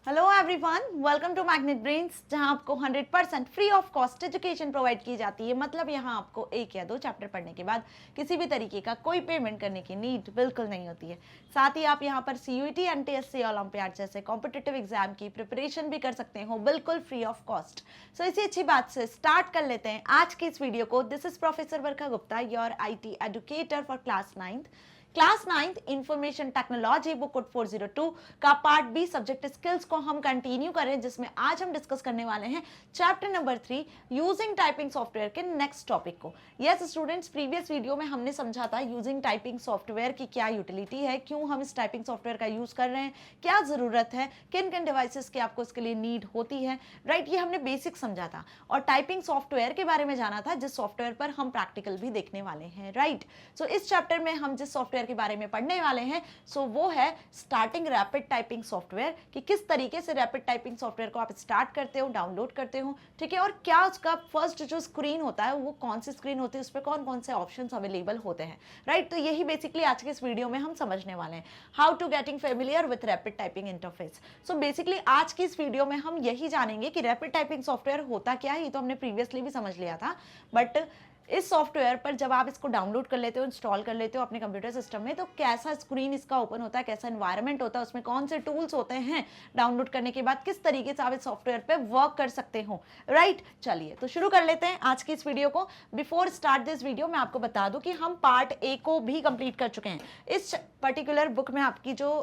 Hello everyone, welcome to Magnet Brains, जहां आपको 100% free of cost education provide की जाती है। मतलब यहां आपको एक या दो चैप्टर पढ़ने के बाद किसी भी तरीके का कोई पेमेंट करने की नीड बिल्कुल नहीं होती है। साथ ही आप यहां पर सीयूईटी, एनटीएससी, ओलंपियाड जैसे कॉम्पिटिटिव एग्जाम की प्रिपरेशन भी कर सकते हो बिल्कुल फ्री ऑफ कॉस्ट। सो इसी अच्छी बात से स्टार्ट कर लेते हैं आज की इस वीडियो को। This is professor Varsha Gupta, your IT educator for class 9th। Class 9th information technology book code 402 का पार्ट बी सब्जेक्ट स्किल्स को हम कंटिन्यू करें, जिसमें आज हम डिस्कस करने वाले हैं chapter number 3 using typing software के नेक्स्ट टॉपिक को। यस स्टूडेंट्स, प्रीवियस वीडियो में हमने समझा था यूजिंग टाइपिंग सॉफ्टवेयर की क्या यूटिलिटी है, क्यों हम इस टाइपिंग सॉफ्टवेयर का यूज कर रहे हैं, क्या जरूरत है, किन किन डिवाइसेस की आपको इसके लिए नीड होती है। राइट, ये हमने बेसिक समझा था और टाइपिंग सॉफ्टवेयर के बारे में जाना था, जिस सॉफ्टवेयर पर हम प्रैक्टिकल भी देखने वाले हैं। राइट, सो इस चैप्टर में हम जिस सॉफ्टवेयर के बारे में पढ़ने वाले हैं वो है स्टार्टिंग रैपिड टाइपिंग सॉफ्टवेयर, कि किस तरीके से रैपिड टाइपिंग सॉफ्टवेयर को आप स्टार्ट करते हो, डाउनलोड करते हो, ठीक है, और क्या उसका फर्स्ट जो स्क्रीन होता है वो कौन सी स्क्रीन होती है, उस पर कौन कौन से ऑप्शंस अवेलेबल होते हैं। राइट, तो यही बेसिकली आज के इस वीडियो में हम समझने वाले हैं, how to getting familiar with rapid typing interface. So basically आज की इस वीडियो में हम यही जानेंगे कि रैपिड टाइपिंग सॉफ्टवेयर होता क्या है। ये तो हमने प्रीवियसली भी समझ लिया था, बट इस सॉफ्टवेयर पर जब आप इसको डाउनलोड कर लेते हो, इंस्टॉल कर लेते हो अपने कंप्यूटर सिस्टम में, तो कैसा स्क्रीन इसका ओपन होता है, कैसा एनवायरनमेंट होता है, उसमें कौन से टूल्स होते हैं, डाउनलोड करने के बाद किस तरीके से आप इस सॉफ्टवेयर पे वर्क कर सकते हो। राइट, चलिए तो शुरू कर लेते हैं आज की इस वीडियो को। बिफोर स्टार्ट दिस वीडियो मैं आपको बता दूं कि हम पार्ट ए को भी कंप्लीट कर चुके हैं। इस पर्टिकुलर बुक में आपकी जो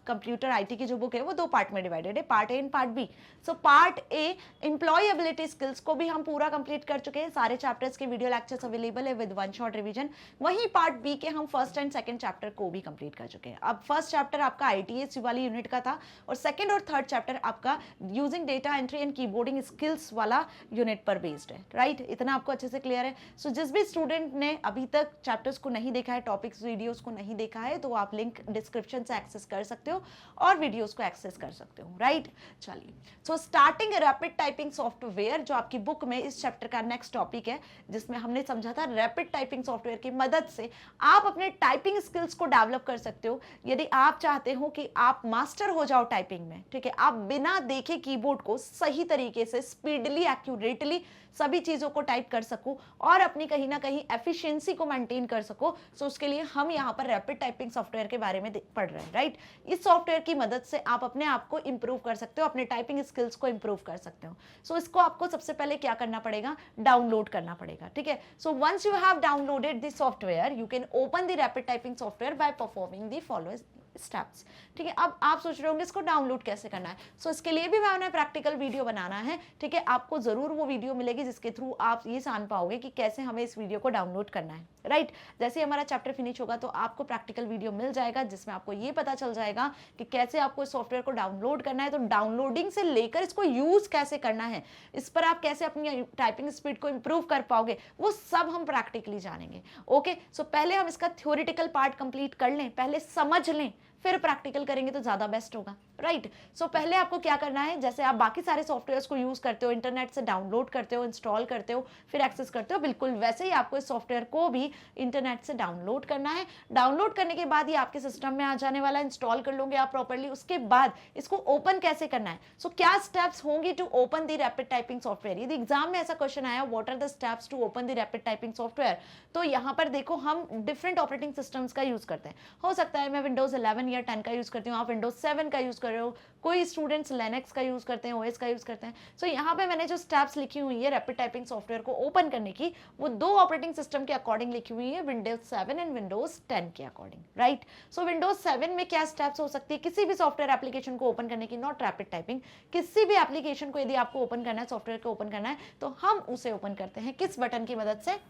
कंप्यूटर IT की जो बुक है वो 2 पार्ट में डिवाइडेड है, part A and part B. So part A employability skills को भी हम पूरा कंप्लीट कर चुके हैं, सारे चैप्टर्स के वीडियो लेक्चर्स अवेलेबल है विद 1 शॉर्ट रिवीजन। वहीं पार्ट बी के हम फर्स्ट एंड सेकंड चैप्टर को भी कंप्लीट कर चुके हैं। अब फर्स्ट चैप्टर आपका ITS वाली यूनिट का था और सेकंड और थर्ड चैप्टर आपका using data entry and keyboarding skills वाला यूनिट पर बेस्ड है। राइट, इतना आपको अच्छे से क्लियर है। सो जिस भी स्टूडेंट ने अभी तक चैप्टर्स को नहीं देखा है, टॉपिक्स वीडियोस को नहीं देखा है, तो आप लिंक डिस्क्रिप्शन से एक्सेस कर सकते हो और वीडियोस को एक्सेस कर सकते हो। राइट, चलिए so starting rapid typing software जो आपकी बुक में इस चैप्टर का नेक्स्ट टॉपिक है, जिसमें हमने समझा था रैपिड टाइपिंग सॉफ्टवेयर की मदद से आप अपने टाइपिंग स्किल्स को डेवलप कर सकते हो। यदि आप चाहते हो कि आप मास्टर हो जाओ टाइपिंग में, ठीक है, आप बिना देखे कीबोर्ड को सही तरीके से स्पीडली, एक्यूरेटली सभी चीजों को टाइप कर सको और अपनी कहीं ना कहीं एफिशिएंसी को मेंटेन कर सको, सो उसके लिए हम यहाँ पर रैपिड टाइपिंग सॉफ्टवेयर के बारे में पढ़ रहे हैं। राइट, इस सॉफ्टवेयर की मदद से आप अपने आप को इंप्रूव कर सकते हो, अपने टाइपिंग स्किल्स को इंप्रूव कर सकते हो। सो इसको आपको सबसे पहले क्या करना पड़ेगा, डाउनलोड करना पड़ेगा। ठीक है, so once you have downloaded this software you can open the rapid typing software by performing the following steps. ठीक है, अब आप सोच रहे होंगे इसको डाउनलोड कैसे करना है। सो इसके लिए भी मैंने प्रैक्टिकल वीडियो बनाना है। ठीक है, आपको जरूर वो वीडियो मिलेगी जिसके थ्रू आप ये जान पाओगे कि कैसे हमें इस वीडियो को डाउनलोड करना है। राइट, जैसे हमारा चैप्टर फिनिश होगा तो आपको प्रैक्टिकल वीडियो मिल जाएगा, जिसमें आपको ये पता चल जाएगा कि कैसे आपको इस सॉफ्टवेयर को डाउनलोड करना है, तो डाउनलोडिंग से लेकर इसको यूज कैसे करना है, इस पर आप कैसे अपनी टाइपिंग स्पीड को इंप्रूव कर पाओगे, वो सब हम प्रैक्टिकली जानेंगे। ओके, सो पहले हम इसका थ्योरेटिकल पार्ट कंप्लीट कर लें, पहले समझ लें, फिर प्रैक्टिकल करेंगे तो ज्यादा बेस्ट होगा। राइट, सो पहले आपको क्या करना है, जैसे आप बाकी सारे सॉफ्टवेयर्स को यूज करते हो, इंटरनेट से डाउनलोड करते हो, इंस्टॉल करते हो, फिर एक्सेस करते हो, बिल्कुल वैसे ही आपको इस सॉफ्टवेयर को भी इंटरनेट से डाउनलोड करना है। डाउनलोड करने के बाद ये आपके सिस्टम में आ जाने वाला है, इंस्टॉल कर लोगे आप प्रॉपर्ली। उसके बाद इसको ओपन कैसे करना है, सो क्या स्टेप्स होंगे to open the rapid typing software. यदि एग्जाम में ऐसा क्वेश्चन आया, what are the steps to open the rapid typing software, तो यहाँ पर देखो हम डिफरेंट ऑपरेटिंग सिस्टम्स का यूज करते हैं। हो सकता है मैं विंडोज 11 या 10 का यूज करती हूँ, आप विंडोज 7 का यूज कर रहे हो, कोई स्टूडेंट्स लिनक्स का यूज करते हैं, OS का यूज करते हैं। सो यहाँ पे मैंने जो स्टेप्स लिखी हुई है रैपिड टाइपिंग सॉफ्टवेयर को ओपन करने की, वो 2 ऑपरेटिंग सिस्टम के अकॉर्डिंग लिखी हुई है, विंडोज 7 एंड विंडोज 10 के अकॉर्डिंग। राइट, सो विंडोज 7 में क्या स्टेप्स हो सकती है किसी भी सॉफ्टवेयर एप्लीकेशन को ओपन करने की, नॉट रैपिड टाइपिंग, किसी भी एप्लीकेशन को यदि आपको ओपन करना है, सॉफ्टवेयर को ओपन करना है, तो हम उसे ओपन करते हैं किस बटन की मदद से,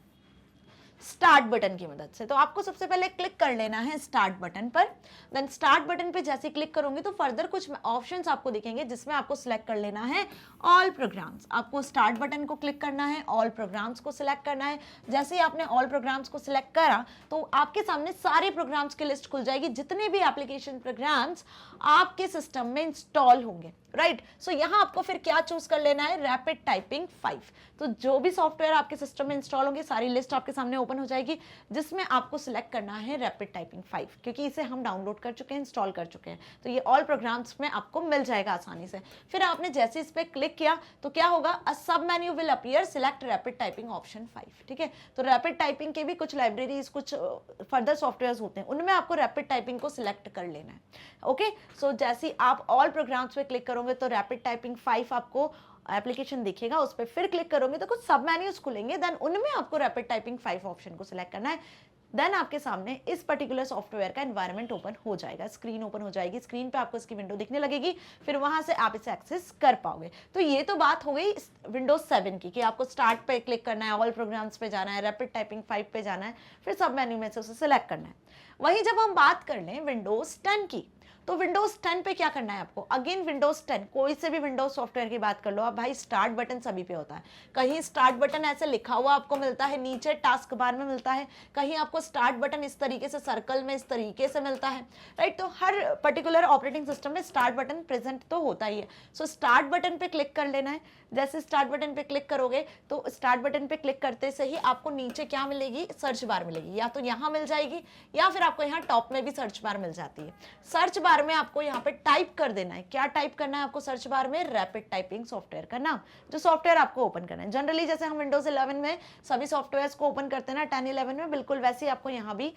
स्टार्ट बटन की मदद से। तो आपको सबसे पहले क्लिक कर लेना है स्टार्ट बटन पर। देन स्टार्ट बटन पे जैसे क्लिक करोगे तो फर्दर कुछ ऑप्शंस आपको दिखेंगे, जिसमें आपको सिलेक्ट कर लेना है ऑल प्रोग्राम्स। आपको स्टार्ट बटन को क्लिक करना है, ऑल प्रोग्राम्स को सिलेक्ट करना है। जैसे ही आपने ऑल प्रोग्राम्स को सिलेक्ट करा तो आपके सामने सारे प्रोग्राम्स की लिस्ट खुल जाएगी, जितने भी एप्लीकेशन प्रोग्राम्स आपके सिस्टम में इंस्टॉल होंगे। राइट, सो यहाँ आपको फिर क्या चूज कर लेना है, रैपिड टाइपिंग 5। तो जो भी सॉफ्टवेयर आपके सिस्टम में इंस्टॉल होंगे सारी लिस्ट आपके सामने ओपन हो जाएगी, जिसमें आपको सिलेक्ट करना है रैपिड टाइपिंग 5, क्योंकि इसे हम डाउनलोड कर चुके हैं, इंस्टॉल कर चुके हैं, तो ये ऑल प्रोग्राम्स में आपको मिल जाएगा आसानी से। फिर आपने जैसे इस पर क्लिक किया तो क्या होगा, अ सब menu will appear, select rapid typing option 5, ठीक है। तो रैपिड टाइपिंग के भी कुछ लाइब्रेरीज, कुछ फर्दर सॉफ्टवेयर होते हैं, उनमें आपको रैपिड टाइपिंग को सिलेक्ट कर लेना है। ओके, सो जैसे आप ऑल प्रोग्राम्स पे क्लिक करोगे तो रैपिड टाइपिंग 5 आपको एप्लीकेशन दिखेगा, उस पर फिर क्लिक करोगे तो कुछ सब मेन्यूज खुलेंगे, देन उनमें आपको रैपिड टाइपिंग 5 ऑप्शन को सिलेक्ट करना है। देन आपके सामने इस पर्टिकुलर सॉफ्टवेयर का एनवायरनमेंट ओपन हो जाएगा, स्क्रीन ओपन हो जाएगी, स्क्रीन पे आपको इसकी विंडो दिखने लगेगी, फिर वहां से आप इसे एक्सेस कर पाओगे। तो ये तो बात हो गई विंडोज 7 की, कि आपको स्टार्ट पे क्लिक करना है, ऑल प्रोग्राम्स पे जाना है, रैपिड टाइपिंग 5 पे जाना है, फिर सब मेन्यू में से उसे सिलेक्ट करना है। वहीं जब हम बात कर लें विंडोज 10 की, तो विंडोज 10 पे क्या करना है आपको, अगेन विंडोज 10 कोई से भी विंडोज सॉफ्टवेयर की बात कर लो आप भाई, स्टार्ट बटन सभी पे होता है। कहीं स्टार्ट बटन ऐसे लिखा हुआ आपको मिलता है, नीचे टास्क बार में मिलता है, कहीं आपको स्टार्ट बटन इस तरीके से सर्कल में इस तरीके से मिलता है, राइट। तो हर पर्टिकुलर ऑपरेटिंग सिस्टम में स्टार्ट बटन प्रेजेंट तो होता ही है। सो स्टार्ट बटन पे क्लिक कर लेना है। जैसे स्टार्ट बटन पे क्लिक करोगे तो स्टार्ट बटन पे क्लिक करते से ही आपको नीचे क्या मिलेगी, सर्च बार मिलेगी, या तो यहाँ मिल जाएगी या फिर आपको यहाँ टॉप में भी सर्च बार मिल जाती है। सर्च बार में आपको यहाँ पे टाइप कर देना है, क्या टाइप करना है आपको सर्च बार में, रैपिड टाइपिंग सॉफ्टवेयर का नाम, जो सॉफ्टवेयर आपको ओपन करना है। जनरली जैसे हम विंडोज 11 में सभी सॉफ्टवेयर्स को ओपन करते हैं ना, 10, 11 में, बिल्कुल वैसे ही आपको यहाँ भी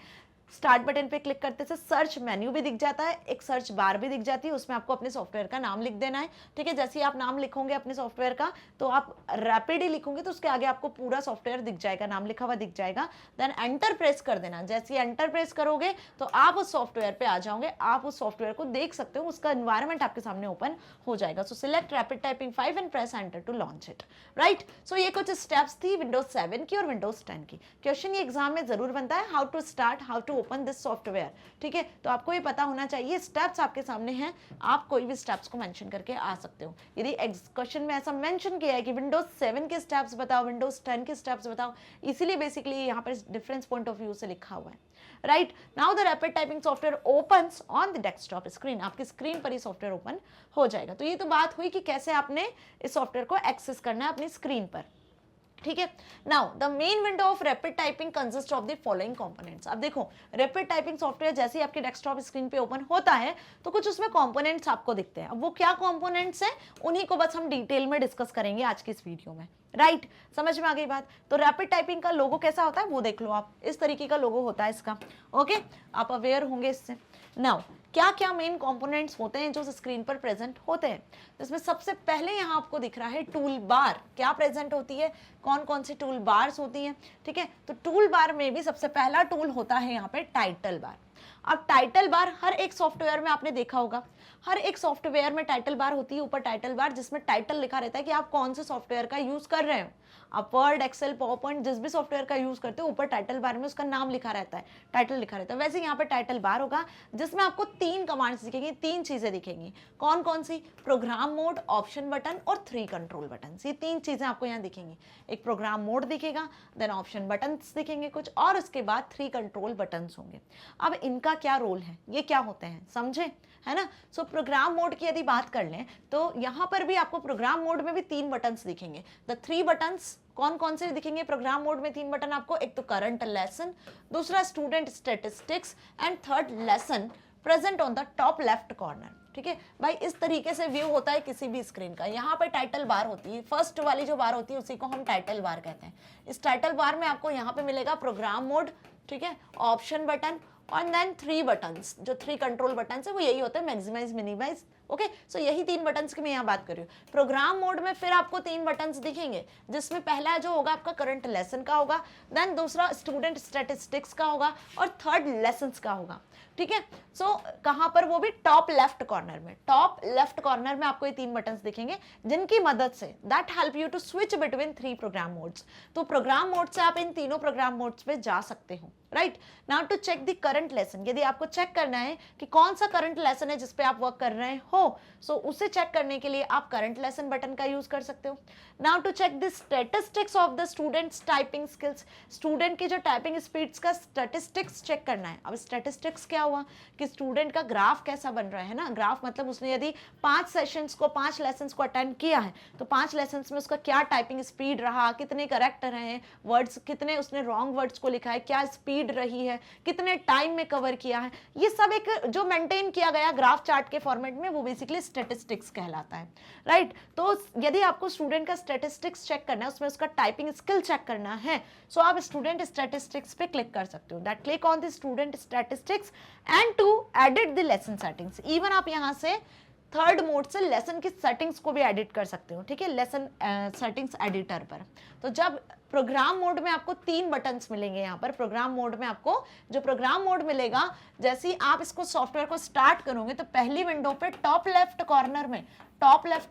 स्टार्ट बटन पे क्लिक करते से सर्च मेन्यू भी दिख जाता है, एक सर्च बार भी दिख जाती है, उसमें आपको अपने सॉफ्टवेयर का नाम लिख देना है, ठीक है। जैसे ही आप नाम लिखोगे अपने सॉफ्टवेयर का, तो आप रैपिड ही लिखोगे तो उसके आगे आपको पूरा सॉफ्टवेयर दिख जाएगा, नाम लिखा हुआ दिख जाएगा। देन एंटर प्रेस कर देना। जैसे ही एंटर प्रेस करोगे तो आप उस सॉफ्टवेयर पे आ जाओगे, आप उस सॉफ्टवेयर को देख सकते हो, उसका एनवायरमेंट आपके सामने ओपन हो जाएगा। So select rapid typing 5 and press enter to launch it, right. So ये कुछ स्टेप्स थी विंडोज 7 की और विंडोज 10 की। क्वेश्चन ये एग्जाम में जरूर बनता है, how to start, how to open this software, ठीक है। तो आपको ये पता होना चाहिए, स्टेप्स आपके सामने हैं, आप कोई भी स्टेप्स को मेंशन करके आ सकते हो। यदि क्वेश्चन में ऐसा मेंशन किया है कि विंडोज 7 के स्टेप्स बताओ, विंडोज 10 के स्टेप्स बताओ, इसीलिए बेसिकली यहाँ पर डिफरेंस पॉइंट ऑफ व्यू से लिखा हुआ है, right. Now the rapid typing software opens on the desktop screen, आपकी स्क्रीन पर ही सॉफ्टवेयर ओपन हो जाएगा। तो ये तो बात हुई कि कैसे आपने इस सॉफ्टवेयर को एक्सेस करना है अपनी स्क्रीन पर, ठीक है। Now the main window of rapid typing consist of the following components. अब देखो, रैपिड टाइपिंग सॉफ्टवेयर जैसे ही आपके डेस्कटॉप स्क्रीन पे ओपन होता है तो कुछ उसमें कंपोनेंट्स आपको दिखते हैं। अब वो क्या कंपोनेंट्स हैं, उन्हीं को बस हम डिटेल में डिस्कस करेंगे आज की इस वीडियो में, राइट। समझ में आ गई बात। तो रैपिड टाइपिंग का लोगो कैसा होता है वो देख लो आप, इस तरीके का लोगो होता है इसका, ओके, आप अवेयर होंगे इससे। नाउ क्या क्या मेन कंपोनेंट्स होते हैं जो स्क्रीन पर प्रेजेंट होते हैं, इसमें सबसे पहले यहाँ आपको दिख रहा है टूल बार, क्या प्रेजेंट होती है, कौन कौन सी टूल बार्स होती हैं, ठीक है। तो टूल बार में भी सबसे पहला टूल होता है यहाँ पे टाइटल बार। अब टाइटल बार हर एक सॉफ्टवेयर में आपने देखा होगा, हर एक सॉफ्टवेयर में टाइटल बार होती है, ऊपर टाइटल बार जिसमें टाइटल लिखा रहता है कि आप कौन से सॉफ्टवेयर का यूज कर रहे हो। आप वर्ड, एक्सेल, पावरपॉइंट जिस भी सॉफ्टवेयर का यूज करते हो, ऊपर टाइटल बार में उसका नाम लिखा रहता है, टाइटल लिखा रहता है। वैसे यहाँ पे टाइटल बार होगा जिसमें आपको 3 कमांड्स दिखेंगी, 3 चीजें दिखेंगी। कौन कौन सी, प्रोग्राम मोड, ऑप्शन बटन और 3 कंट्रोल बटन। ये 3 चीजें आपको यहाँ दिखेंगी। एक प्रोग्राम मोड दिखेगा, देन ऑप्शन बटन दिखेंगे कुछ, और उसके बाद 3 कंट्रोल बटन होंगे। अब इनका क्या रोल है, ये क्या होते हैं, समझे, है ना। सो प्रोग्राम मोड की यदि बात कर लें तो यहाँ पर भी आपको प्रोग्राम मोड में भी 3 बटन्स दिखेंगे। द 3 बटन्स कौन कौन से दिखेंगे प्रोग्राम मोड में, 3 बटन आपको, एक तो करंट लेसन, दूसरा student statistics and third lesson present on the top left corner, ठीक है भाई। इस तरीके से व्यू होता है किसी भी स्क्रीन का। यहाँ पे टाइटल बार होती है, फर्स्ट वाली जो बार होती है उसी को हम टाइटल बार कहते हैं। इस टाइटल बार में आपको यहाँ पे मिलेगा प्रोग्राम मोड, ठीक है, ऑप्शन बटन और देन 3 बटन्स, जो 3 कंट्रोल बटन्स है वो यही होते हैं, मैक्सिमाइज, मिनिमाइज, ओके। सो यही 3 बटन्स की मैं यहाँ बात कर रही हूँ। प्रोग्राम मोड में फिर आपको 3 बटन्स दिखेंगे, जिसमें पहला जो होगा आपका करंट लेसन का होगा, देन दूसरा स्टूडेंट स्टैटिस्टिक्स का होगा और थर्ड लेसन्स का होगा, ठीक है। सो कहां पर, वो भी टॉप लेफ्ट कॉर्नर में, टॉप लेफ्ट कॉर्नर में आपको ये 3 बटन्स दिखेंगे, जिनकी मदद से that help you to switch between 3 program modes. तो प्रोग्राम मोड से आप इन तीनों प्रोग्राम मोड्स पे जा सकते हो, right. Now to check the current lesson, यदि आपको चेक करना है कि कौन सा करंट लेसन है जिसपे आप वर्क कर रहे हो, हो, सो उसे चेक करने के लिए आप करंट लेसन बटन का यूज कर सकते हो। Now to check the statistics of the students typing skills, student की जो टाइपिंग स्पीड्स का स्टैटिस्टिक्स चेक करना है। अब स्टैटिस्टिक्स क्या हुआ कि स्टूडेंट का ग्राफ कैसा बन रहा है ना, ग्राफ मतलब उसने यदि 5 सेशंस को 5 लेसन्स को अटेंड किया है तो 5 लेसन्स में उसका क्या टाइपिंग स्पीड रहा, कितने करेक्ट रहे वर्ड्स, कितने उसने रॉन्ग वर्ड्स को लिखा है, क्या स्पीड रही है, कितने टाइम में कवर किया है, ये सब एक जो मेंटेन किया गया ग्राफ चार्ट के फॉर्मेट में वो बेसिकली स्टैटिस्टिक्स कहलाता है, राइट। तो यदि आपको स्टूडेंट का स्टैटिस्टिक्स चेक करना है, उसमें उसका टाइपिंग स्किल चेक करना है, सो आप स्टूडेंट स्टैटिस्टिक्स पे क्लिक कर सकते हो। That click on the student statistics and to edit the lesson settings. Even आप यहाँ से थर्ड मोड से लेसन की सेटिंग्स को भी एडिट कर सकते हो, ठीक है, लेसन सेटिंग्स एडिटर पर। तो जब प्रोग्राम मोड में आपको 3 बटन्स मिलेंगे यहाँ पर, प्रोग्राम मोड में आपको जो प्रोग्राम मोड मिलेगा, जैसे ही आप इसको सॉफ्टवेयर को स्टार्ट करोगे तो पहली विंडो पे टॉप लेफ्ट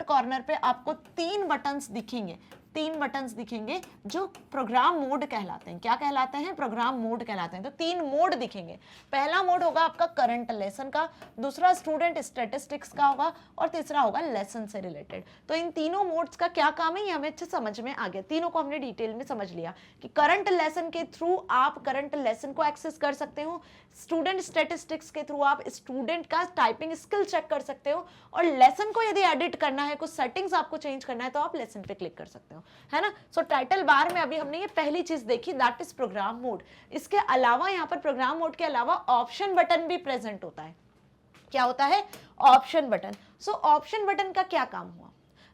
कॉर्नर पे आपको 3 बटन्स दिखेंगे, 3 बटन्स दिखेंगे जो प्रोग्राम मोड कहलाते हैं। क्या कहलाते हैं? प्रोग्राम मोड कहलाते हैं। तो 3 मोड दिखेंगे। पहला मोड होगा आपका करंट लेसन का, दूसरा स्टूडेंट स्टैटिस्टिक्स का होगा और तीसरा होगा लेसन से रिलेटेड। तो इन तीनों मोड्स का क्या काम है ये हमें अच्छे समझ में आ गया। तीनों को हमने डिटेल में समझ लिया कि करंट लेसन के थ्रू आप करंट लेसन को एक्सेस कर सकते हो, स्टूडेंट स्टैटिस्टिक्स के थ्रू आप स्टूडेंट का टाइपिंग स्किल चेक कर सकते हो, और लेसन को यदि एडिट करना है, कुछ सेटिंग्स आपको चेंज करना है तो आप लेसन पे क्लिक कर सकते हो, है ना। सो टाइटल बार में अभी हमने ये पहली चीज देखी, दैट इज प्रोग्राम मोड। इसके अलावा यहाँ पर प्रोग्राम मोड के अलावा ऑप्शन बटन भी प्रेजेंट होता है। क्या होता है? Option button. So option button का क्या काम हुआ?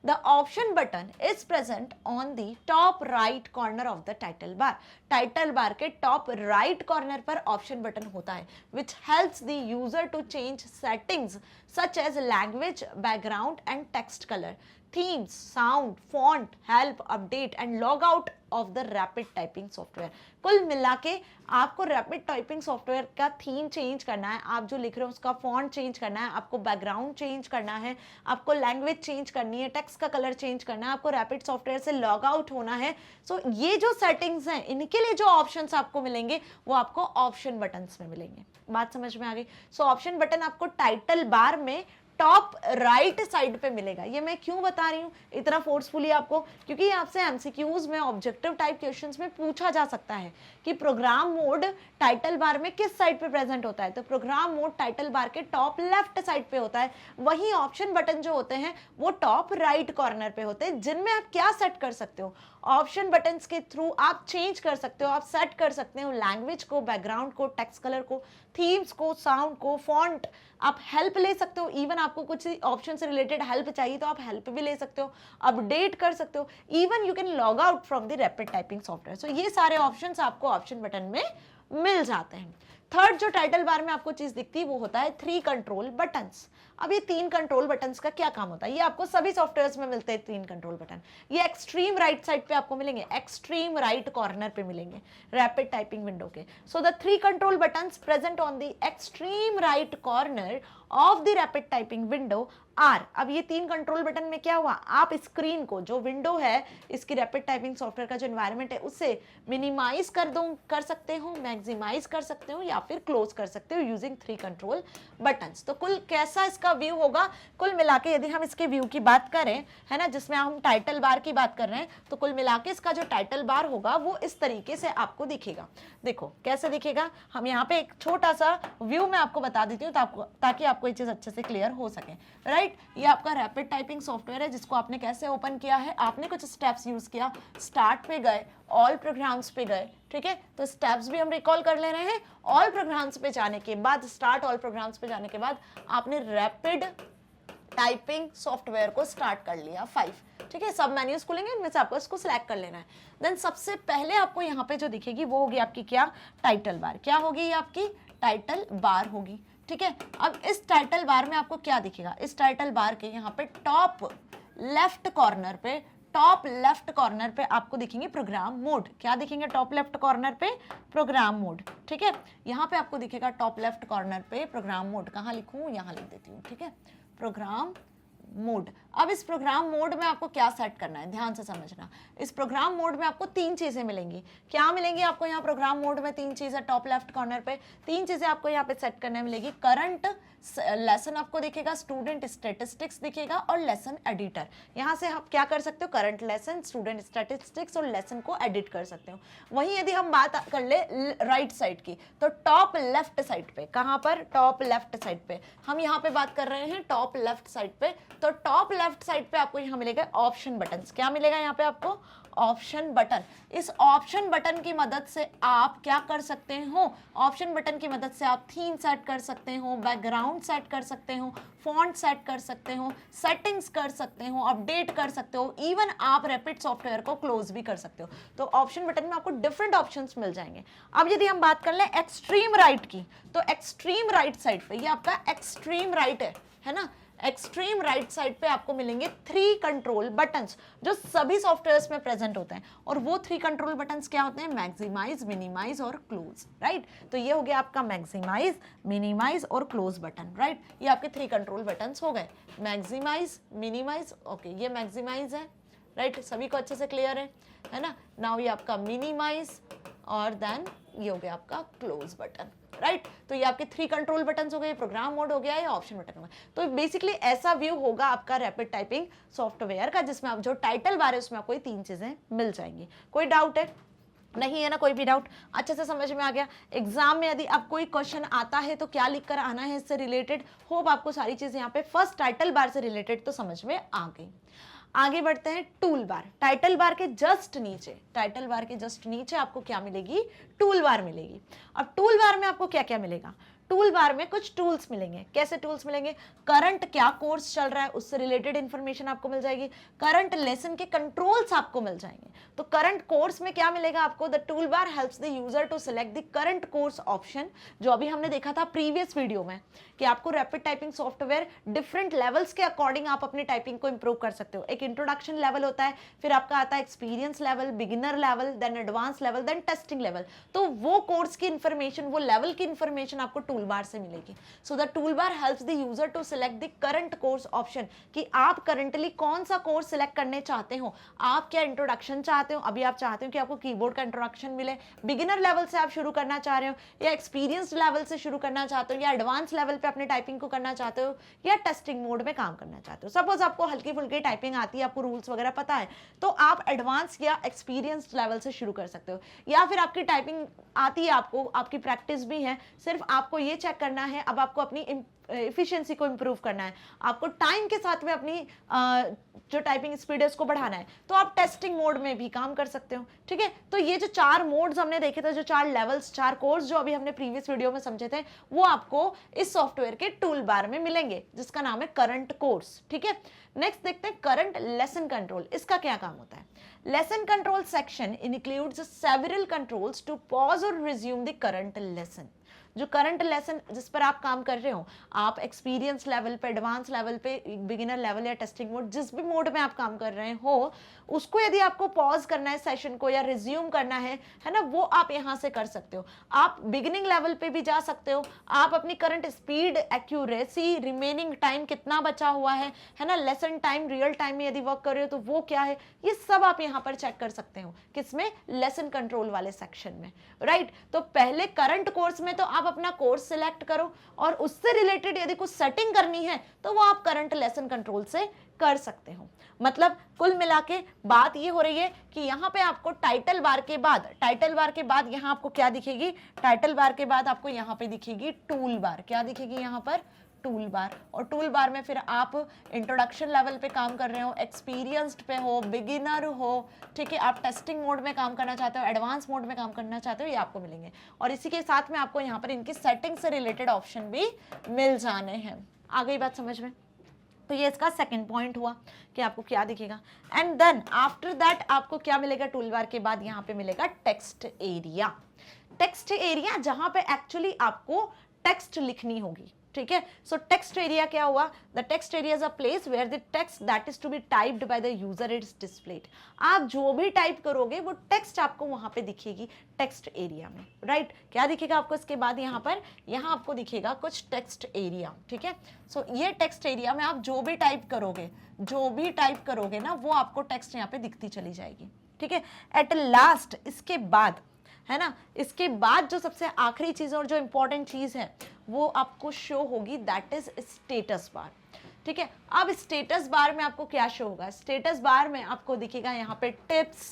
The option button is present on the top right corner of the title bar. Title bar के top right corner पर option button होता है, which helps the user to change settings such as language, background and text color, themes, sound, font, help, update and log out of the rapid typing software. कुल मिला के आपको rapid typing software का theme change करना है, आप जो लिख रहे हो उसका फॉन्ट चेंज करना है, आपको बैकग्राउंड चेंज करना है, आपको लैंग्वेज चेंज करनी है, टेक्स्ट का कलर चेंज करना है, आपको रैपिड सॉफ्टवेयर से लॉग आउट होना है। सो ये जो सेटिंग्स हैं इनके लिए जो ऑप्शंस आपको मिलेंगे वो आपको ऑप्शन बटन्स में मिलेंगे। बात समझ में आ गई? सो ऑप्शन बटन आपको टाइटल बार में टॉप राइट साइड पे मिलेगा। ये मैं क्यों बता रही हूँ इतना फोर्सफुली आपको, क्योंकि आपसे एमसीक्यूज में ऑब्जेक्टिव टाइप क्वेश्चंस में पूछा जा सकता है कि प्रोग्राम मोड टाइटल बार में किस साइड पे प्रेजेंट होता है। तो प्रोग्राम मोड टाइटल बार के टॉप लेफ्ट साइड पे होता है, वहीं ऑप्शन बटन जो होते हैं वो टॉप राइट कॉर्नर पे होते हैं, जिनमें आप क्या सेट कर सकते हो, ऑप्शन बटन्स के थ्रू आप चेंज कर सकते हो, आप सेट कर सकते हो लैंग्वेज को, बैकग्राउंड को, टेक्स्ट कलर को, थीम्स को, साउंड को, फॉन्ट, आप हेल्प ले सकते हो। इवन आपको कुछ ऑप्शन से रिलेटेड हेल्प चाहिए तो आप हेल्प भी ले सकते हो, अपडेट कर सकते हो, even you can log out from the rapid typing software. So ये सारे ऑप्शंस आपको ऑप्शन बटन में मिल जाते हैं। थर्ड जो टाइटल बार में आपको चीज दिखती है वो होता है 3 कंट्रोल बटन्स। अब ये 3 कंट्रोल बटन्स का क्या काम होता है? ये आपको सभी सॉफ्टवेयर्स में मिलते हैं 3 कंट्रोल बटन। ये एक्सट्रीम राइट साइड पे आपको मिलेंगे, एक्सट्रीम राइट कॉर्नर पे मिलेंगे रैपिड टाइपिंग विंडो के। So the 3 control buttons present on the extreme right corner of the rapid typing window are. अब ये 3 कंट्रोल बटन में क्या हुआ, आप स्क्रीन को, जो विंडो है इसकी रैपिड टाइपिंग सॉफ्टवेयर का जो एनवायरनमेंट है उसे मिनिमाइज कर सकते हो, मैक्सिमाइज कर सकते हो या फिर क्लोज कर सकते हो यूजिंग 3 कंट्रोल बटन्स। तो कुल कैसा इसका व्यू होगा, कुल मिला के यदि हम इसके व्यू की बात करें, है ना, जिसमें हम टाइटल बार की बात कर रहे हैं, तो कुल मिला के इसका जो टाइटल बार होगा वो इस तरीके से आपको दिखेगा। देखो कैसे दिखेगा, हम यहाँ पे एक छोटा सा व्यू में आपको बता देती हूँ ताकि आपको ये चीज अच्छे से क्लियर हो सके, राइट। ये आपका रैपिड टाइपिंग सॉफ्टवेयर है जिसको आपने कैसे ओपन किया है, आपने कुछ स्टेप्स यूज किया, स्टार्ट पे गए, ऑल प्रोग्राम्स पे गए, ठीक है। तो स्टेप्स भी हम रिकॉल कर ले रहे हैं। ऑल प्रोग्राम्स पे जाने के बाद, स्टार्ट ऑल प्रोग्राम्स पे जाने के बाद आपने रैपिड टाइपिंग सॉफ्टवेयर को स्टार्ट कर लिया 5, ठीक है। सब मेन्यूज खुलेंगे, इनमें से आपको इसको सिलेक्ट कर लेना है। देन सबसे पहले आपको यहाँ पे जो दिखेगी वो होगी आपकी क्या, टाइटल बार। क्या होगी ये आपकी टाइटल बार होगी, ठीक है। अब इस टाइटल बार में आपको क्या दिखेगा, इस टाइटल बार के यहाँ पे टॉप लेफ्ट कॉर्नर पे आपको दिखेंगे प्रोग्राम मोड। क्या दिखेंगे टॉप लेफ्ट कॉर्नर पे? प्रोग्राम मोड, ठीक है। यहाँ पे आपको दिखेगा टॉप लेफ्ट कॉर्नर पे प्रोग्राम मोड। कहाँ लिखूं? यहाँ लिख देती हूँ, ठीक है, प्रोग्राम मोड। अब इस प्रोग्राम मोड में आपको क्या सेट करना है, ध्यान से समझना। इस प्रोग्राम मोड में आपको 3 चीजें मिलेंगी। क्या मिलेंगी आपको यहाँ प्रोग्राम मोड में? 3 चीजें टॉप लेफ्ट कॉर्नर पे 3 चीजें आपको यहाँ पे सेट करने मिलेगी। करंट लेसन आपको दिखेगा, स्टूडेंट स्टैटिस्टिक्स दिखेगा और लेसन एडिटर। यहाँ से आप क्या कर सकते हो, करंट लेसन, स्टूडेंट स्टैटिस्टिक्स और लेसन को एडिट कर सकते हो। वहीं यदि हम बात कर ले राइट साइड की, तो टॉप लेफ्ट साइड पे, कहाँ पर? टॉप लेफ्ट साइड पे। हम यहाँ पे बात कर रहे हैं टॉप लेफ्ट साइड पे, तो टॉप लेफ्ट साइड पे आपको यहाँ मिलेगा ऑप्शन बटन। क्या मिलेगा यहाँ पे आपको? Option button. इस ऑप्शन बटन की मदद से आप क्या कर सकते हो? ऑप्शन बटन की मदद से आप थीम सेट कर सकते हो, बैकग्राउंड सेट कर सकते हो, फॉन्ट सेट कर सकते हो, सेटिंग्स कर सकते हो, अपडेट कर सकते हो, इवन आप रैपिड सॉफ्टवेयर को क्लोज भी कर सकते हो। तो ऑप्शन बटन में आपको डिफरेंट ऑप्शंस मिल जाएंगे। अब यदि हम बात कर लें एक्सट्रीम राइट की, तो एक्सट्रीम राइट साइड पे, ये आपका एक्सट्रीम राइट है ना, एक्सट्रीम राइट साइड पे आपको मिलेंगे 3 कंट्रोल बटन्स जो सभी सॉफ्टवेयर्स में प्रेजेंट होते हैं। और वो 3 कंट्रोल बटन्स क्या होते हैं? मैक्सिमाइज, मिनिमाइज और क्लोज, राइट। तो ये हो गया आपका मैक्सिमाइज, मिनिमाइज और क्लोज बटन, राइट। ये आपके 3 कंट्रोल बटन्स हो गए, मैक्सिमाइज, मिनिमाइज, ओके, ये मैक्सिमाइज है, राइट, सभी को अच्छे से क्लियर है ना। नाउ ये आपका मिनिमाइज और देन ये हो गया आपका क्लोज बटन, राइट। तो ये आपके 3 कंट्रोल बटन्स हो गए, प्रोग्राम मोड हो गया, या ऑप्शन बटन हो गया। तो बेसिकली ऐसा व्यू होगा आपका रैपिड टाइपिंग सॉफ्टवेयर का, जिसमें आप जो टाइटल बार है उसमें आपको ये 3 चीजें मिल जाएंगी। कोई डाउट है? नहीं है ना कोई भी डाउट? अच्छे से समझ में आ गया। एग्जाम में यदि आप कोई क्वेश्चन आता है तो क्या लिख कर आना है इससे रिलेटेड, होप आपको सारी चीजें यहाँ पे फर्स्ट टाइटल बार से रिलेटेड तो समझ में आ गई। आगे बढ़ते हैं टूल बार। टाइटल बार के जस्ट नीचे, टाइटल बार के जस्ट नीचे आपको क्या मिलेगी? टूल बार मिलेगी। अब टूल बार में आपको क्या क्या मिलेगा? टूल बार में कुछ टूल्स मिलेंगे। कैसे टूल्स मिलेंगे? करंट क्या कोर्स चल रहा है उससे रिलेटेड इंफॉर्मेशन आपको मिल जाएगी। करंट लेसन के कंट्रोल्स आपको मिल जाएंगे। तो करंट कोर्स में क्या मिलेगा आपको? The tool bar helps the user to select the current course option, जो अभी हमने देखा था प्रीवियस वीडियो में कि आपको rapid typing software different levels के अकॉर्डिंग आप अपनी टाइपिंग को इंप्रूव कर सकते हो। एक इंट्रोडक्शन लेवल होता है, फिर आपका आता है experience level, beginner level, then advance level, then testing level. तो वो कोर्स की इंफॉर्मेशन, वो लेवल की इंफॉर्मेशन आपको टूल बार से मिलेगी। So the tool bar helps the user to select the current course option, कि आप करंटली कौन सा कोर्स सिलेक्ट करने चाहते हो। आप क्या इंट्रोडक्शन चाहते हो? अभी आप चाहते हो कि आपको कीबोर्ड का इंट्रोडक्शन मिले, बिगिनर लेवल से आप शुरू करना चाह रहे हो, या एक्सपीरियंस्ड लेवल से शुरू करना चाहते हो, या एडवांस लेवल पे अपने टाइपिंग को करना चाहते हो, या टेस्टिंग मोड में काम करना चाहते हो। सपोज आपको हल्की फुल्की टाइपिंग आती है, आपको रूल्स वगैरह पता है, तो आप एडवांस या एक्सपीरियंस्ड लेवल से शुरू कर सकते हो। या फिर आपकी टाइपिंग आती है, आपको आपकी प्रैक्टिस भी है, सिर्फ आपको ये चेक करना है, अब आपको अपनी एफिशिएंसी को इंप्रूव करना है, आपको टाइम के साथ में अपनी जो टाइपिंग स्पीड है उसको बढ़ाना है, तो आप टेस्टिंग मोड में भी काम कर सकते हो। ठीक है, तो ये जो 4 मोड्स हमने देखे थे, जो 4 लेवल्स, 4 कोर्स जो अभी हमने प्रीवियस वीडियो में समझे थे, वो आपको इस सॉफ्टवेयर के टूल बार में मिलेंगे, जिसका नाम है करंट कोर्स। ठीक है, नेक्स्ट देखते हैं करंट लेसन कंट्रोल। इसका क्या काम होता है? Lesson control section includes several controls to pause और रिज्यूम द करंट लेसन। जो करंट लेसन जिस पर आप काम कर रहे हो, आप एक्सपीरियंस लेवल पे, एडवांस लेवल पे, बिगिनर लेवल या टेस्टिंग मोड, जिस भी मोड में आप काम कर रहे हो, उसको यदि आपको पॉज करना है सेशन को या रिज्यूम करना है ना, वो आप यहाँ से कर सकते हो। आप बिगिनिंग लेवल पे भी जा सकते हो, आप अपनी current speed, accuracy, remaining time कितना बचा हुआ है ना, लेसन टाइम, रियल टाइम में यदि वर्क कर रहे हो तो वो क्या है, ये सब आप यहाँ पर चेक कर सकते हो। किसमें? लेसन कंट्रोल वाले सेक्शन में, राइट। तो पहले करंट कोर्स में तो आप अपना कोर्स सिलेक्ट करो, और उससे रिलेटेड यदि कुछ सेटिंग करनी है तो वो आप करंट लेसन कंट्रोल से कर सकते हो। मतलब कुल मिला के बात ये हो रही है कि यहाँ पे आपको टाइटल बार के बाद यहाँ आपको क्या दिखेगी? टाइटल बार के बाद आपको यहाँ पे दिखेगी टूल बार। क्या दिखेगी यहाँ पर? Tool bar. और टूल बार में फिर आप इंट्रोडक्शन लेवल पे काम कर रहे हो, एक्सपीरियंस्ड पे हो, बिगिनर हो, ठीक है, आप टेस्टिंग मोड में काम करना चाहते हो, एडवांस मोड में काम करना चाहते हो, ये आपको मिलेंगे। और इसी के साथ में आपको यहाँ पर इनकी सेटिंग से रिलेटेड ऑप्शन भी मिल जाने हैं। आ गई बात समझ में? तो ये इसका सेकंड पॉइंट हुआ कि आपको क्या दिखेगा। एंड देन आफ्टर दैट आपको क्या मिलेगा? टूल बार के बाद यहाँ पे मिलेगा टेक्स्ट एरिया। टेक्स्ट एरिया जहां पे एक्चुअली आपको टेक्स्ट लिखनी होगी। ठीक है। सो टेक्स्ट एरिया क्या हुआ, the text area is a place where the text that is to be typed by the user is displayed. आप जो भी टाइप करोगे वो टेक्स्ट आपको वहां पे दिखेगी टेक्स्ट एरिया में, राइट। क्या दिखेगा आपको इसके बाद यहाँ पर, यहाँ आपको दिखेगा कुछ टेक्स्ट एरिया, ठीक है। सो ये टेक्स्ट एरिया में आप जो भी टाइप करोगे ना वो आपको टेक्स्ट यहाँ पे दिखती चली जाएगी, ठीक है। एट लास्ट इसके बाद, है ना, इसके बाद जो सबसे आखिरी चीज और जो इंपॉर्टेंट चीज है वो आपको शो होगी, दैट इज स्टेटस बार, ठीक है। अब स्टेटस बार में आपको क्या शो होगा, स्टेटस बार में आपको दिखेगा यहाँ पे tips,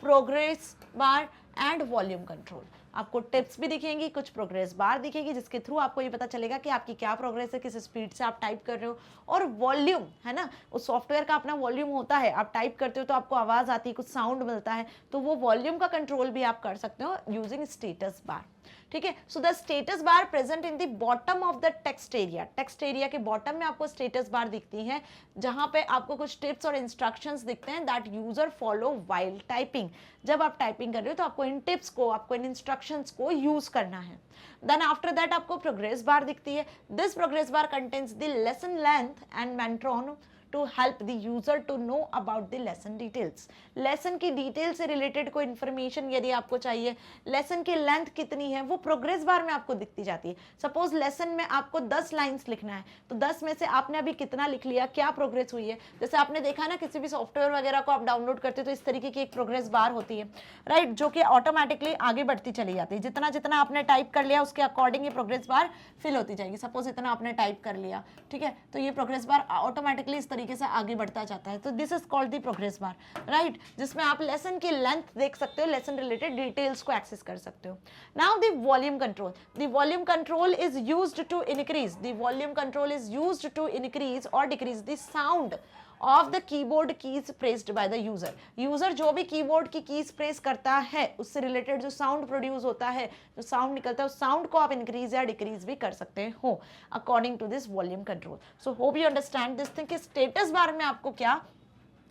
progress bar and volume control. आपको टिप्स भी दिखेंगी, कुछ प्रोग्रेस बार दिखेगी जिसके थ्रू आपको ये पता चलेगा कि आपकी क्या प्रोग्रेस है, किस स्पीड से आप टाइप कर रहे हो। और वॉल्यूम, है ना, उस सॉफ्टवेयर का अपना वॉल्यूम होता है, आप टाइप करते हो तो आपको आवाज आती है, कुछ साउंड मिलता है, तो वो वॉल्यूम का कंट्रोल भी आप कर सकते हो यूजिंग स्टेटस बार, ठीक है। So the status bar present in the bottom of the text area, text area के बॉटम में आपको स्टेटस बार दिखती है जहां पे आपको कुछ टिप्स और इंस्ट्रक्शंस दिखते हैं that user follow while typing. जब आप टाइपिंग कर रहे हो तो आपको इन टिप्स को, आपको इन इंस्ट्रक्शंस को यूज करना है। देन आफ्टर दैट आपको प्रोग्रेस बार दिखती है। This progress bar contains the lesson length and metronome to help the user to know about the lesson details। Lesson की डिटेल से रिलेटेड कोई इन्फॉर्मेशन यदि आपको चाहिए, लेसन की लेंथ कितनी है वो प्रोग्रेस बार में आपको दिखती जाती है। सपोज लेसन में आपको 10 लाइंस लिखना है तो 10 में से आपने अभी कितना लिख लिया, क्या प्रोग्रेस हुई है। जैसे आपने देखा ना किसी भी सॉफ्टवेयर वगैरह को आप डाउनलोड करते हो तो इस तरीके की एक प्रोग्रेस बार होती है, राइट, जो कि ऑटोमेटिकली आगे बढ़ती चली जाती है। जितना जितना आपने टाइप कर लिया उसके अकॉर्डिंग ये प्रोग्रेस बार फिल होती जाएगी। सपोज इतना आपने टाइप कर लिया, ठीक है, तो ये प्रोग्रेस बार ऑटोमेटिकली इस तरीके से आगे बढ़ता जाता है। तो this is called the progress bar, right, जिसमें आप लेसन की लेंथ देख सकते हो, लेसन रिलेटेड डिटेल्स को एक्सेस कर सकते हो। Now the volume control, the volume control is used to increase, the volume control is used to increase और decrease the sound of the keyboard keys pressed by the user. User जो भी keyboard की keys press करता है उससे related जो sound produce होता है, जो साउंड निकलता है, उस साउंड को आप इंक्रीज या डिक्रीज भी कर सकते हो according to this volume control. So hope you understand this thing कि स्टेटस बार में आपको क्या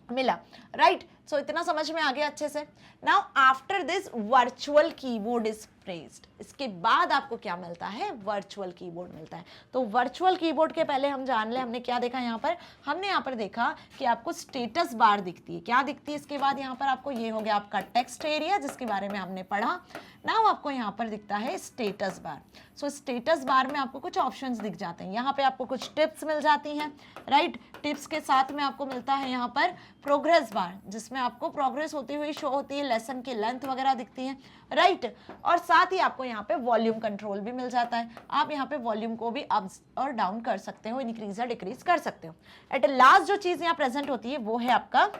मिला, राइट। सो इतना समझ में आ गया अच्छे से। Now after this virtual keyboard is pressed, इसके बाद आपको क्या मिलता है, वर्चुअल कीबोर्ड मिलता है। तो वर्चुअल कीबोर्ड के पहले हम जान ले हमने क्या देखा यहाँ पर, हमने यहाँ पर देखा कि आपको स्टेटस बार दिखती है। क्या दिखती है इसके बाद, यहाँ पर आपको ये हो गया आपका टेक्स्ट एरिया जिसके बारे में हमने पढ़ा। नाउ आपको यहाँ पर दिखता है स्टेटस बार। सो स्टेटस बार में आपको कुछ ऑप्शंस दिख जाते हैं, यहाँ पे आपको कुछ टिप्स मिल जाती हैं, राइट। टिप्स के साथ में आपको मिलता है यहाँ पर प्रोग्रेस बार जिसमें आपको प्रोग्रेस होती हुई शो होती है, लेसन की लेंथ वगैरह दिखती है, राइट। और साथ ही आपको यहाँ पे वॉल्यूम कंट्रोल भी मिल जाता है। आप यहाँ पे वॉल्यूम को भी अप और डाउन कर सकते हो, इंक्रीज या डिक्रीज कर सकते हो। एट लास्ट जो चीज यहाँ प्रेजेंट होती है वो है आपका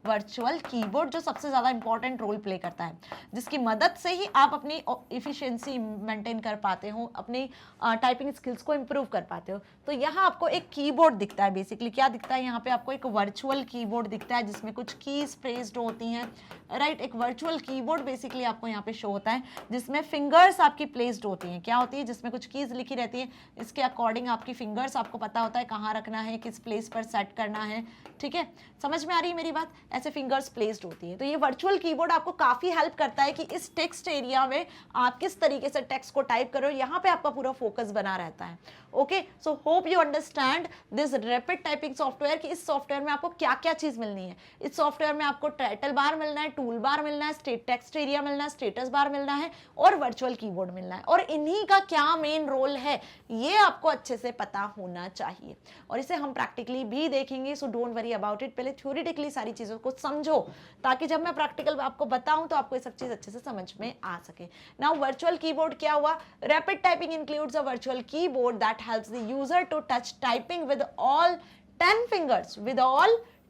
वर्चुअल कीबोर्ड, जो सबसे ज़्यादा इंपॉर्टेंट रोल प्ले करता है, जिसकी मदद से ही आप अपनी इफिशिएंसी मेंटेन कर पाते हो, अपनी टाइपिंग स्किल्स को इम्प्रूव कर पाते हो। तो यहाँ आपको एक कीबोर्ड दिखता है, बेसिकली क्या दिखता है यहाँ पे आपको एक वर्चुअल कीबोर्ड दिखता है जिसमें कुछ कीज प्रेस्ड होती हैं, राइट। एक वर्चुअल कीबोर्ड बेसिकली आपको यहाँ पे शो होता है जिसमें फिंगर्स आपकी प्लेस्ड होती हैं। क्या होती है, जिसमें कुछ कीज लिखी रहती है, इसके अकॉर्डिंग आपकी फिंगर्स आपको पता होता है कहाँ रखना है, किस प्लेस पर सेट करना है, ठीक है। समझ में आ रही है मेरी बात, ऐसे फिंगर्स प्लेस्ड होती है। तो ये वर्चुअल कीबोर्ड आपको काफी हेल्प करता है कि इस टेक्स्ट एरिया में आप किस तरीके से टेक्स्ट को टाइप करो, यहाँ पे आपका पूरा फोकस बना रहता है। Okay, so hope you understand this rapid typing software कि इस सॉफ्टवेयर में आपको क्या क्या चीज मिलनी है। इस सॉफ्टवेयर में आपको टाइटल बार मिलना है, टूल बार मिलना है, स्टेट टेक्स्ट एरिया मिलना है, स्टेटस बार मिलना है और वर्चुअल कीबोर्ड मिलना है। और इन्हीं का क्या मेन रोल है ये आपको अच्छे से पता होना चाहिए और इसे हम प्रैक्टिकली भी देखेंगे। So don't worry about it, पहले थ्योरेटिकली सारी चीजों को समझो ताकि जब मैं प्रैक्टिकल आपको बताऊं तो आपको ये सब चीज अच्छे से समझ में आ सके। नाउ वर्चुअल कीबोर्ड क्या हुआ, rapid typing includes a virtual keyboard that helps the user to touch typing with all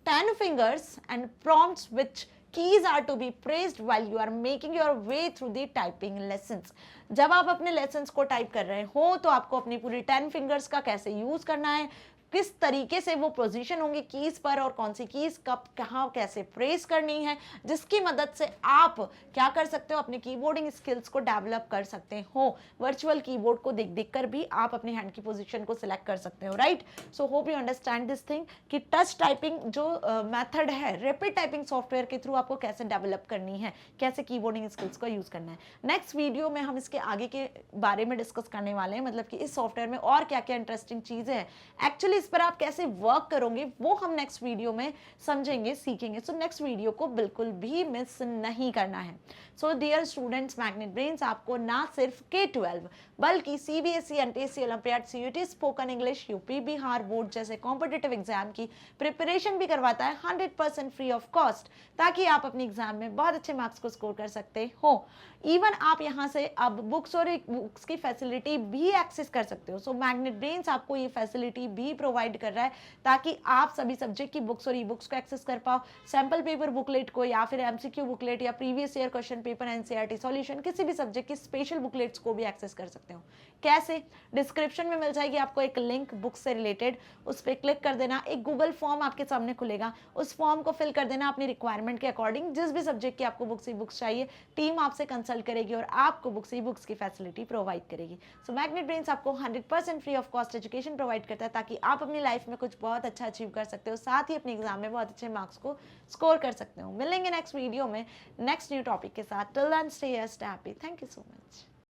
10 fingers and prompts which keys are to be pressed while you are making your way through the typing lessons। जब आप अपने lessons को type कर रहे हो तो आपको अपनी पूरी 10 फिंगर्स का कैसे यूज करना है, किस तरीके से वो पोजीशन होंगे कीज पर और कौन सी कीज कब कहाँ कैसे प्रेस करनी है, जिसकी मदद से आप क्या कर सकते हो, अपने कीबोर्डिंग स्किल्स को डेवलप कर सकते हो। वर्चुअल कीबोर्ड को देख देख कर भी आप अपने हैंड की पोजीशन को सिलेक्ट कर सकते हो, right. So hope you understand this thing कि टच टाइपिंग जो मेथड है रैपिड टाइपिंग सॉफ्टवेयर के थ्रू आपको कैसे डेवलप करनी है, कैसे कीबोर्डिंग स्किल्स को यूज करना है। नेक्स्ट वीडियो में हम इसके आगे के बारे में डिस्कस करने वाले हैं, मतलब कि इस सॉफ्टवेयर में और क्या क्या इंटरेस्टिंग चीजें हैं, एक्चुअली इस पर आप कैसे वर्क करोगे वो हम नेक्स्ट वीडियो में समझेंगे, सीखेंगे। सो नेक्स्ट वीडियो को बिल्कुल भी मिस नहीं करना है। So dear students, Magnet Brains आपको ना सिर्फ K12 बल्कि CBSE, NTSC, Olympiad, CUT, spoken English, UP Bihar board जैसे कॉम्पिटिटिव एग्जाम की प्रिपरेशन भी करवाता है 100% फ्री ऑफ कॉस्ट, ताकि आप अपने एग्जाम में बहुत अच्छे मार्क्स को स्कोर कर सकते हो। इवन आप यहाँ से अब बुक्स और बुक्स की फैसिलिटी भी एक्सेस कर सकते हो। सो मैग्नेट ब्रेन्स आपको ये फैसिलिटी भी प्रोवाइड कर रहा है ताकि आप सभी सब्जेक्ट की बुक्स और ई बुक्स को एक्सेस कर पाओ, सैम्पल पेपर बुकलेट को या फिर MCQ बुकलेट या previous year question paper, NCERT solution, किसी भी सब्जेक्ट की स्पेशल बुकलेट्स को भी एक्सेस कर सकते हो। कैसे? डिस्क्रिप्शन में मिल जाएगी आपको एक लिंक बुक से रिलेटेड, उस पर क्लिक कर देना, एक गूगल फॉर्म आपके सामने खुलेगा, उस फॉर्म को फिल कर देना अपनी रिक्वायरमेंट के अकॉर्डिंग। जिस भी सब्जेक्ट की आपको बुक्स ई बुक्स चाहिए, टीम आपसे कंसल्ट करेगी और आपको बुक्स ई बुक्स की फैसिलिटी प्रोवाइड करेगी। सो मैग्नेट ब्रेन्स आपको 100% free of cost education provide करता है ताकि आप अपनी लाइफ में कुछ बहुत अच्छा अचीव कर सकते हो, साथ ही अपने एग्जाम में बहुत अच्छे मार्क्स को स्कोर कर सकते हो। मिलेंगे नेक्स्ट वीडियो में नेक्स्ट न्यू टॉपिक के साथ। Till then stay happy. Thank you so much.